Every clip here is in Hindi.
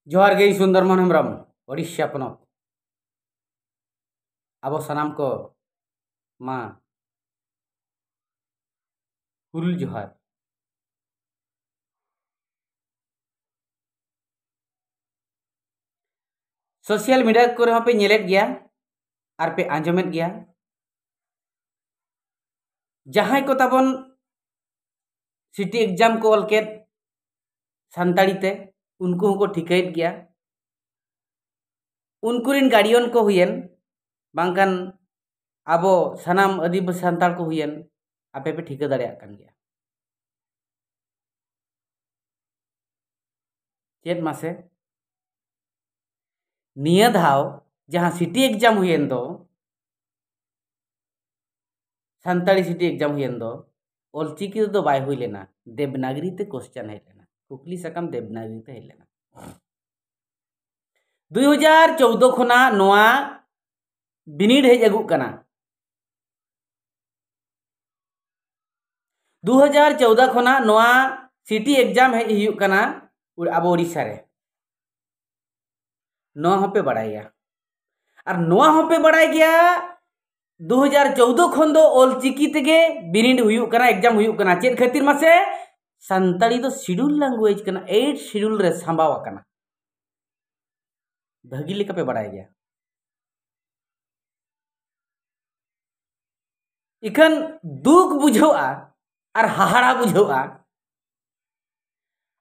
जोहार गे सुंदरमन हेम्ब्रम ओडिशा पनत अब सानाम को मा हुल जोहार सोशल मीडिया को पे नेलेत गया और पे आंजमेत गया जहां को तबन सिटी एग्जाम को ऑलकेट संताड़ी ते उनको को ठिकाइत गया उनकुरिन गार्डियन को हुयन बांकन आबो सनाम आदिवासी संताल को हुयन आपे पे ठिका दाड़े आकन गया चेत मासे निया धाव जहां सिटी एग्जाम हुयन दो संताड़ी सिटी एग्जाम हुयन दो ऑलचिकी दो बाय हुई लेना देवनागरी ते क्वेश्चन है लेना कुकली सकम देवनागरी ते है लेना 2014 खना नोआ बिनिड हेज अगुक कना 2014 खना नोआ सिटी एग्जाम हेज हुयुक कना अब ओडिशा रे नोआ होपे बड़ाया और नोआ होपे बड़ाय गया 2014 खन दो ऑलचिकी तेगे बिनिड हुयुक कना एग्जाम हुयुक कना चेत खातिर मासे संताड़ी दो शेड्यूल लैंग्वेज कना 8 शेड्यूल रे संभावा कना भागी लेका पे बड़ाय गया इखन दुख बुझौआ और हाहाड़ा बुझौआ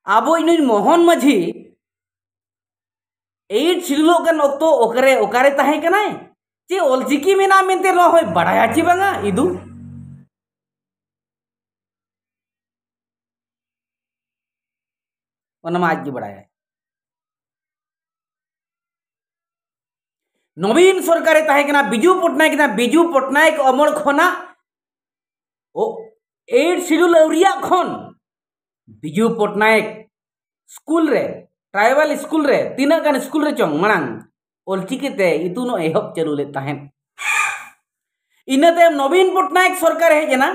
आबो इन मोहन माझी 8 शेड्यूल कन ओक्तो ओकरे ओकारे ताहे कनाय चे ऑलचिकी मेना मेनते नो होय बड़ाया ची बांगा इदु ओनमा आज बड़ाया नवीन सरकारे ताहे कना बिजू पटनायक अमर खना ओ 8 शेड्यूल अवरिया खन बिजू पटनायक स्कूल रे ट्राइबल स्कूल रे तीना गान स्कूल रे चंग मांग ऑलचिकी ते इतुनो एहब चालू ले ताहेन इनाते नवीन पटनायक सरकार हेजना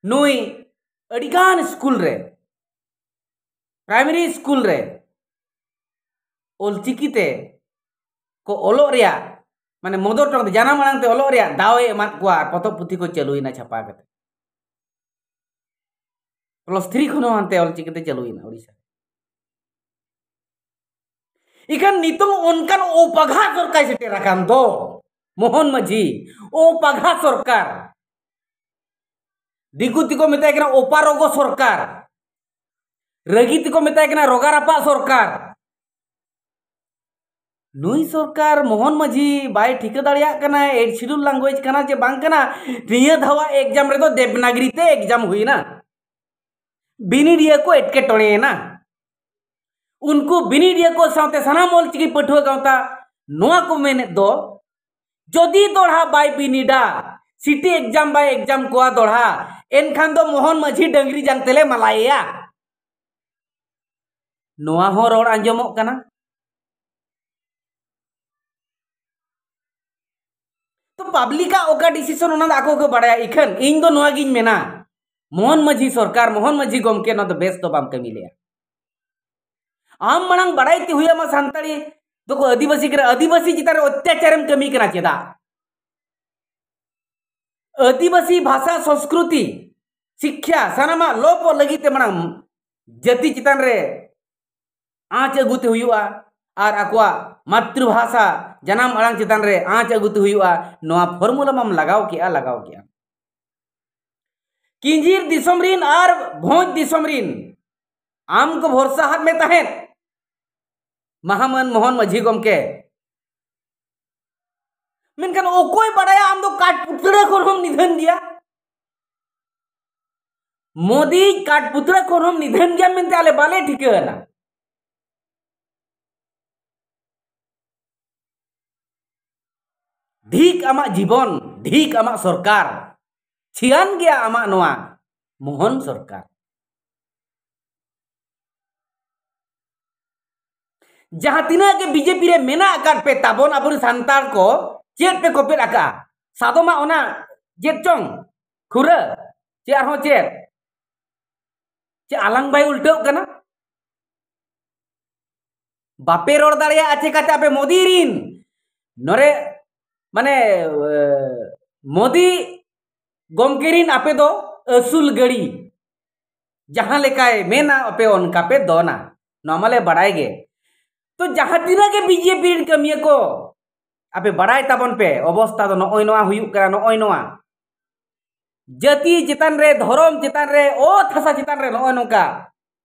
नुई अडिगान स्कूल रे प्राइमरी स्कूल रे ऑलचिकी ते को ओलो रिया माने मदर टंग जाना मांग ते ओलो रिया दावे एमात कुआ पतब पुथी को चलुइना छापा कते +3 खनो हानते ऑलचिकी ते चलुइना ओडिशा इकन नितुंग उनकन ओ पघा सरकार सेटे रकान दो मोहन माझी ओ पघा सरकार दिकुति को मेताय कना ओपारोगो सरकार रगिति को मेताय कना रोगारापा सरकार नुई सरकार मोहन माझी बाय ठिका दाड़िया कना 8 शेड्यूल लैंग्वेज कना जे बांग कना निया धावा एग्जाम रे तो देवनागरी ते एग्जाम हुईना बिनिडिया को एटके टोणे ना उनको बिनिडिया को साथे सनाम ऑलचिकी पठुआ गावता नोआ को मेने दो जदि दोढ़ा बाय बिनिडा सिटी एग्जाम बाय एग्जाम कोआ दोढ़ा एनखान दो मोहन माझी डंगरी जांगतेले मलाया नोआ हो रोड आंजमोक कना तो पब्लिका ओका डिसीजन ओना आको को बड़ाया इखन इन दो नोआ गिन मेना मोहन माझी सरकार मोहन माझी गमके न तो बेस तो बाम कमी ले आम मनांग बड़ाई ती हुया मा संताड़ी तो को आदिवासी चितार अत्याचारम कमी कना चेदा आदिवासी भाषा संस्कृति शिक्षा सानामा लोप लगिते मनांग जाति चितान रे आँच अगुते हुआ और आकुआ मातृभाषा जनाम अड़ांग चितान रे आँच अगुते हुआ नोआ फॉर्मूला माम लगाव किया किंजीर दिसमरीन और भोज दिसमरीन आम को भरोसा हाथ में तहेन महामन मोहन माझी गमके मेनखान ओकोय बड़ाया आम दो काटपुतड़ा को हम निधन दिया मोदी काटपुतड़ा को हम निधन दिया मेनते आले बाले ठिकाना ढीक आमा जीवन ढीक आमा सरकार छियान गया आमा नोआ मोहन सरकार जहां तीना के बीजेपी रे मेना आकार पे ताबन आबुर संताल को चेत पे कोपेट आका सादोमा ओना जेट चोंग खुरा चे आरहो चेत चे आलंग बाय उल्टो कना बापे रोड दाड़िया चेकाते आपे मोदी रिन नरे माने मोदी गोमकेरिन आपे दो असुल गड़ी जहां लेकाय मेना आपे उनका पे दोना नॉर्मले बढ़ाए गे तो जहां तीना के बीजेपी कमिया को आपे बढ़ाए ताबन पे अवस्था तो नोय नोआ हुयुक करा नोय नोआ जाति चितान रे धर्म चितान रे ओ थासा चितान रे नोय नोका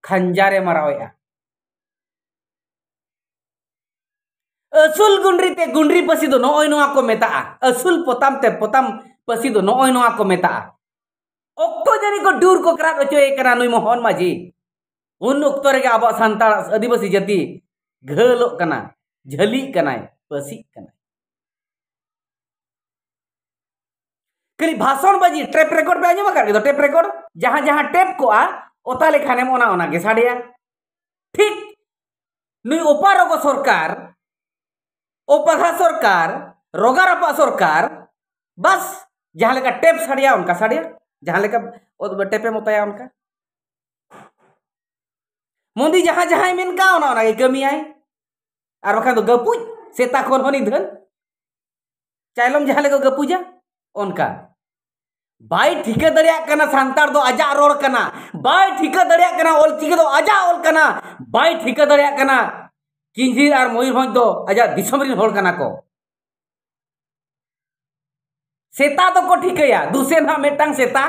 खंजारे मारावेआ असूल गुंडरी ते गुंडरी पसी दो नोय नोआ को मेता असूल पोताम ते पोताम पसी दो नोय नोआ को मेता ओक्तो जनी को दूर को करा अचोए करा नुई मोहन माझी उन ओक्तो रे आबा सांताल आदिवासी जाति घलो कना झली कनाय पसी कनाय कली भाषण बाजी टेप रिकॉर्ड पे आजमा कर टेप रिकॉर्ड जहां जहां टेप को आ ओता लेखाने मोना ओना गे साडिया ठीक नुई ओपारो को सरकार ओपाघा सरकार रोगारपा सरकार बस जहां लेका टेप साडिया उनका साडिया जहां लेका टेपे मोताया उनका मोदी जहां जहां मेन का ओना ओना कमी आए और बखा तो गपुज सेता खोल होनी धन चाइलम जहां लेका गपुजा उनका बाय ठिका दरिया कना सांतार दो आजा रोड कना बाय ठिका दरिया कना ओलचिकी दो आजा ओल कना बाय ठिका दरिया कना किंजीर और मयूरभंज दो आजा दिसम रिन होल कना को सेता तो को ठिकया दूसरे ना मेटांग सेता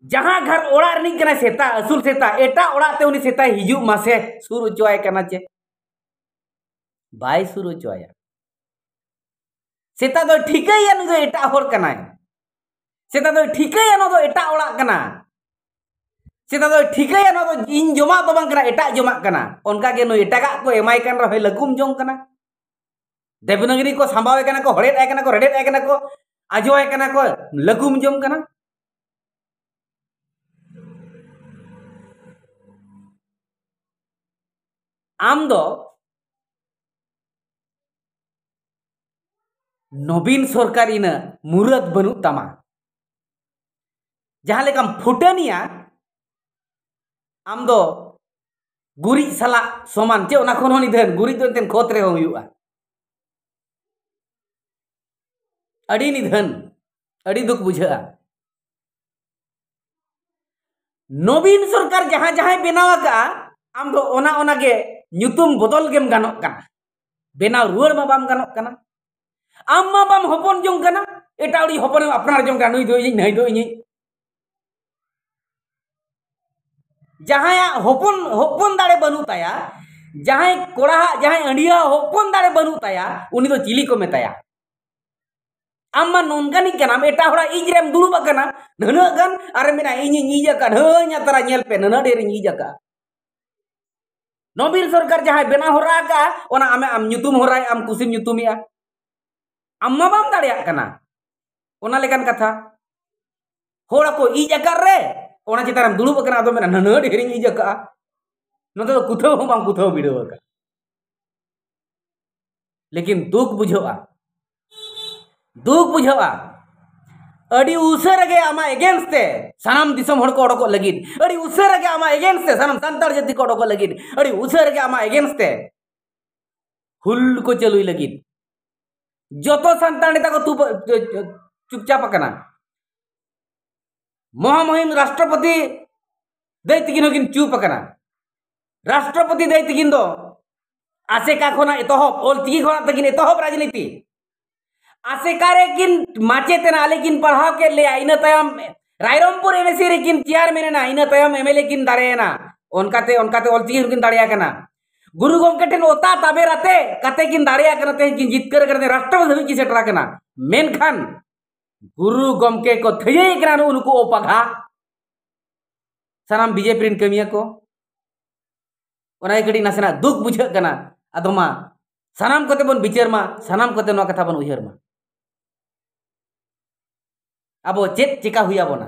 जहां घर ओड़ा रनी कना सेता असुल सेता एटा ओड़ा ते उनी सेता हिजू मासे सुर उचवाय कना चे बाय सुर उचवाया सेता दो ठिकया नु दो एटा होल कना सेता दो ठिकया नु दो एटा ओड़ा कना सेता दो ठिकया नु दो इन जमा तो बांग कना एटा जमा कना उनका के नु एटागा को एमाय कन रहे लगुम जोंग कना देवनागरी को संभावे कना को हड़ेट आय कना को रेडेट आय कना को आजोय कना को लगुम जोंग कना आम दो नवीन सरकार इन मुरत बनू तमा जहां लेकाम फुटनिया आम दो गुरी सला समान चे ओना खन निधन गुरी तो तेन खोत रे हुआ अड़ी निधन अड़ी दुख बुझा नवीन सरकार जहां जहां बेनावा का आम दो ओना ओना के ᱧᱩᱛᱩᱢ बदल गेम गानोक कना बेनाव रुआर मा बाम गानोक कना आम मा बाम हपन जोंग कना एटा उडी हपन अपनार जोंग कना नुई दो इᱧ नई दो इᱧ जहां हपन हपन दाड़े बनु ताया जहां कोड़ा जहां अंडिया हपन दाड़े बनु ताया उनी दो चिली को मेताया आम मा नोनगानी कना एटा होड़ा इजरेम दुलुबा कना नना गन अरे मेना इᱧ इजा का ढanya तरा ñel पे नना डेर इजा का नवीन सरकार जहां बेना होरा का ओना आमे आम ᱧᱩᱛᱩᱢ होराय आम कुसिम ᱧᱩᱛᱩᱢिया आम मा बाम दाड़िया कना ओना लेकान कथा होड़ा को इजा कर रे ओना चितारम दुलुब कना आदो मेना नना डेर इजा का नते तो कुथाव हो बाम कुथाव बिडो का लेकिन दुख बुझावा अड़ी उसर के आमा एगेंस्ट ते सनम दिसम हड़ को ओडको लगिन अड़ी उसर के आमा एगेंस्ट ते सनम संतार जाति को ओडको लगिन अड़ी उसर के आमा एगेंस्ट ते हुल को चलुई लगिन जतो संतार नेता को तू चुपचाप कना महामहिम राष्ट्रपति दैतिगिन होगिन चुप कना राष्ट्रपति दैतिगिन दो आसेका खोना एतहब ओलचिकी खोना तकिन एतहब राजनीति आसेकारे किन माचे तेना लेकिन पढ़ाव के ले इन तयम रायरमपुर एमएससी रे किन चेयरमैन ना इन तयम एमएलए किन दाड़ेना ओनकाते ओलचिकी किन दाड़िया कना गुरु गोमके ठेन ओता ताबेराते कते किन दाड़िया कना ते किन जितकर करते राष्ट्रपति धबी की सेटरा कना मेनखान गुरु गोमके को थये कना उनको ओपघा सनाम बीजेपी रिन कमिया को ओना गडी नासना दुख बुझा कना अदमा सनाम कते बन विचार मा सनाम कते नो कथा बन उयहर मा आबो चेत चिका हुया बना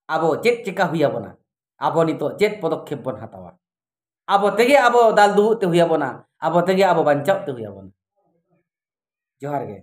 आबो चेत चिका हुया बना आबो नितो चेत पदक्षेप बन हतावा आबो तेगे आबो दाल दुबु ते हुया बना आबो तेगे आबो बांचाव ते हुया बना जोहार गे।